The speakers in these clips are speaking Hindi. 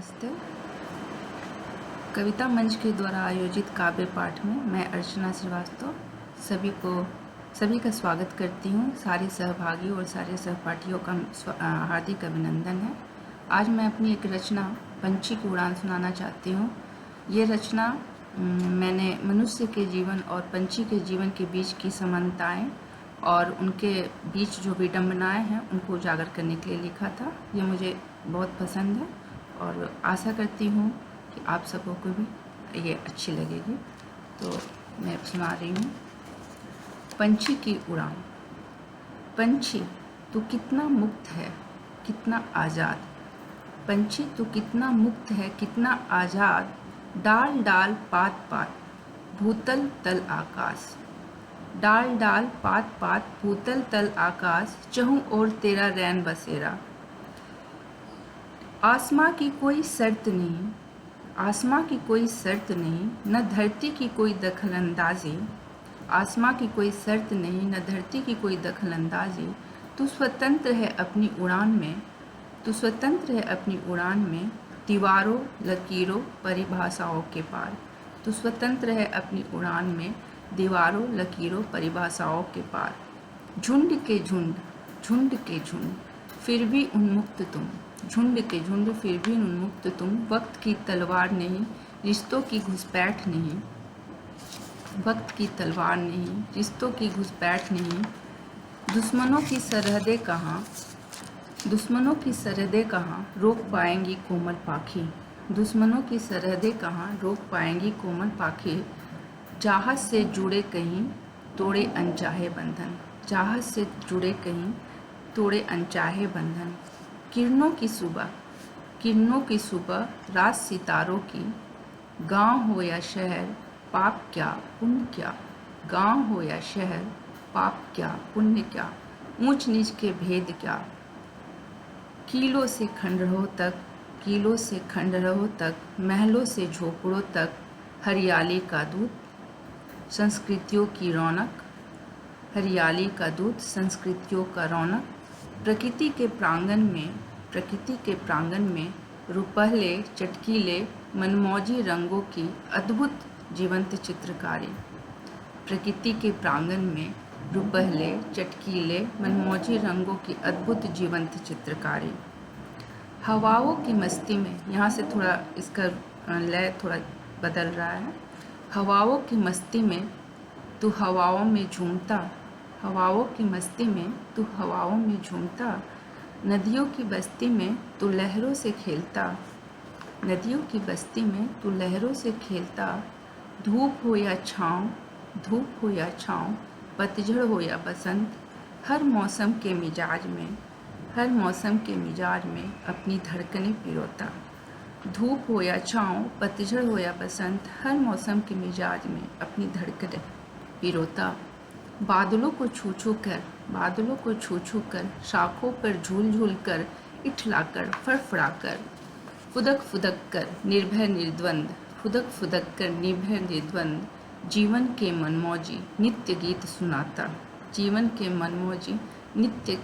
नमस्ते। कविता मंच के द्वारा आयोजित काव्य पाठ में मैं अर्चना श्रीवास्तव सभी का स्वागत करती हूँ। सारे सहभागी और सारे सहपाठियों का हार्दिक अभिनंदन है। आज मैं अपनी एक रचना पंछी की उड़ान सुनाना चाहती हूँ। ये रचना मैंने मनुष्य के जीवन और पंछी के जीवन के बीच की समानताएं और उनके बीच जो विडंबनाएं हैं उनको उजागर करने के लिए लिखा था। ये मुझे बहुत पसंद है और आशा करती हूँ कि आप सबों को भी ये अच्छी लगेगी। तो मैं सुना रही हूँ। पंछी की उड़ान। पंछी तू कितना मुक्त है, कितना आज़ाद। पंछी तू कितना मुक्त है, कितना आज़ाद। डाल डाल पात पात भूतल तल आकाश। डाल डाल पात पात भूतल तल आकाश। चहु और तेरा रैन बसेरा। आसमां की कोई शर्त नहीं, आसमां की कोई शर्त नहीं, न धरती की कोई दखलंदाजी। आसमां की कोई शर्त नहीं, न धरती की कोई दखलंदाजी। तू स्वतंत्र है अपनी उड़ान में, तू स्वतंत्र है अपनी उड़ान में। दीवारों लकीरों परिभाषाओं के पार। तू स्वतंत्र है अपनी उड़ान में, दीवारों लकीरों परिभाषाओं के पार। झुंड के झुंड, झुंड के झुंड, फिर भी उन्मुक्त तुम। झुंड के झुंड फिर भी उन्मुक्त तुम। वक्त की तलवार नहीं, रिश्तों की घुसपैठ नहीं। वक्त की तलवार नहीं, रिश्तों की घुसपैठ नहीं। दुश्मनों की सरहदें कहाँ, दुश्मनों की सरहदें कहाँ रोक पाएंगी कोमल पाखी। दुश्मनों की सरहदें कहाँ रोक पाएंगी कोमल पाखी। चाहत से जुड़े कहीं तोड़े अनचाहे बंधन। चाहत से जुड़े कहीं तोड़े अनचाहे बंधन। किरणों की सुबह, किरणों की सुबह, रात सितारों की। गांव हो या शहर, पाप क्या पुण्य क्या। गांव हो या शहर, पाप क्या पुण्य क्या। ऊंच नीच के भेद क्या। कीलों से खंडहरों तक, कीलों से खंडहरों तक, महलों से झोपड़ों तक। हरियाली का दूत, संस्कृतियों की रौनक। हरियाली का दूत, संस्कृतियों का रौनक। प्रकृति के प्रांगण में, प्रकृति के प्रांगण में। रुपहले चटकीले मनमौजी रंगों की अद्भुत जीवंत चित्रकारी। प्रकृति के प्रांगण में रुपहले चटकीले मनमौजी रंगों की अद्भुत जीवंत चित्रकारी। हवाओं की मस्ती में, यहाँ से थोड़ा इसका लय थोड़ा बदल रहा है। हवाओं की मस्ती में तू हवाओं में झूमता। हवाओं की मस्ती में तू हवाओं में झूमता। नदियों की बस्ती में तू लहरों से खेलता। नदियों की बस्ती में तू लहरों से खेलता। धूप हो या छाँव, धूप हो या छाँव, पतझड़ हो या बसंत। हर मौसम के मिजाज में, हर मौसम के मिजाज में अपनी धड़कनें पिरोता। धूप हो या छाँव, पतझड़ हो या बसंत, हर मौसम के मिजाज में अपनी धड़कनें पिरोता। बादलों को छू छू कर, बादलों को छू छू कर, शाखों पर झूल झूल कर, इठलाकर फड़फड़ा कर, फुदक फुदक कर निर्भय निर्द्वंद, फुदक फुदक कर निर्भय निर्द्वंद। जीवन के मनमौजी नित्य गीत सुनाता। जीवन के मनमौजी नित्य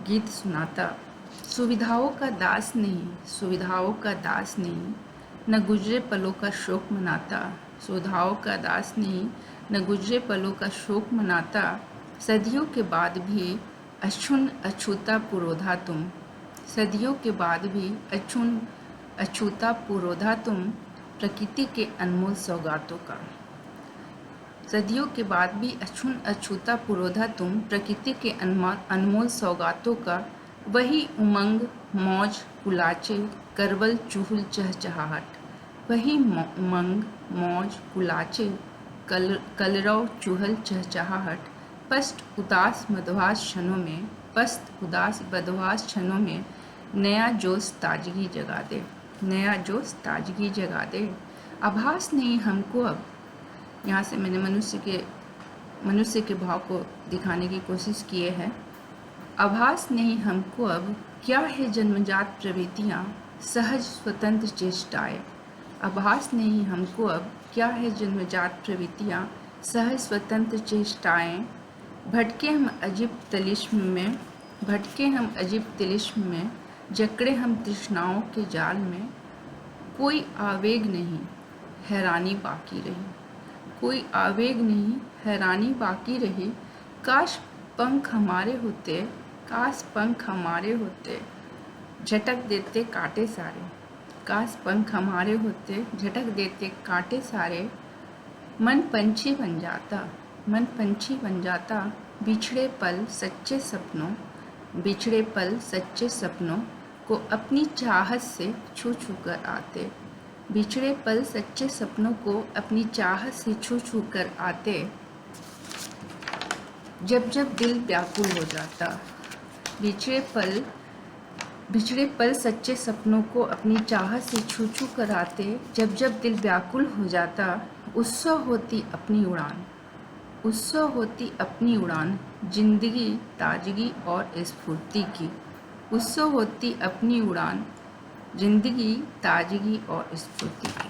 गीत सुनाता। सुविधाओं का दास नहीं, सुविधाओं का दास नहीं, न गुजरे पलों का शोक मनाता। सुविधाओं का दास नहीं, न गुजरे पलों का शोक मनाता। सदियों के बाद भी अछून अछूता पुरोधा तुम। सदियों के बाद भी अछून अछूता पुरोधा तुम। प्रकृति के अनमोल सौगातों का। सदियों के बाद भी अछून अछूता पुरोधा तुम। प्रकृति के अनमोल सौगातों का। वही उमंग मौज कुलाचे, करवल चुहल चहचहाहट। वही उमंग मौज कुलाचे, कलरव चुहल चहचहाहट। पस्त उदास मदवास क्षणों में, पस्त उदास मदवास क्षणों में। नया जोश ताजगी जगा दे, नया जोश ताजगी जगा दे। आभास नहीं हमको अब, यहाँ से मैंने मनुष्य के भाव को दिखाने की कोशिश की है। आभास नहीं हमको अब, क्या है जन्मजात प्रवृत्तियाँ, सहज स्वतंत्र चेष्टाएँ। आभास नहीं हमको अब, क्या है जन्मजात प्रवृत्तियाँ, सहज स्वतंत्र चेष्टाएँ। भटके हम अजीब तिलिस्म में, भटके हम अजीब तिलिस्म में। जकड़े हम तृष्णाओं के जाल में, कोई आवेग नहीं, हैरानी बाकी रही। कोई आवेग नहीं, हैरानी बाकी रही। काश पंख हमारे होते, काश पंख हमारे होते, झटक देते कांटे सारे। काश पंख हमारे होते, झटक देते कांटे सारे। मन पंछी बन जाता, मन पंछी बन जाता। बिछड़े पल सच्चे सपनों, बिछड़े पल सच्चे सपनों को अपनी चाहत से छू छू कर आते। बिछड़े पल सच्चे सपनों को अपनी चाहत से छू छू कर आते। जब जब दिल व्याकुल हो जाता, बिछड़े पल सच्चे सपनों को अपनी चाहत से छू छू कर आते। जब जब दिल व्याकुल हो जाता, उत्सव होती अपनी उड़ान, उत्सव होती अपनी उड़ान। जिंदगी ताजगी और स्फूर्ति की, उत्सव होती अपनी उड़ान। जिंदगी ताजगी और स्फूर्ति की।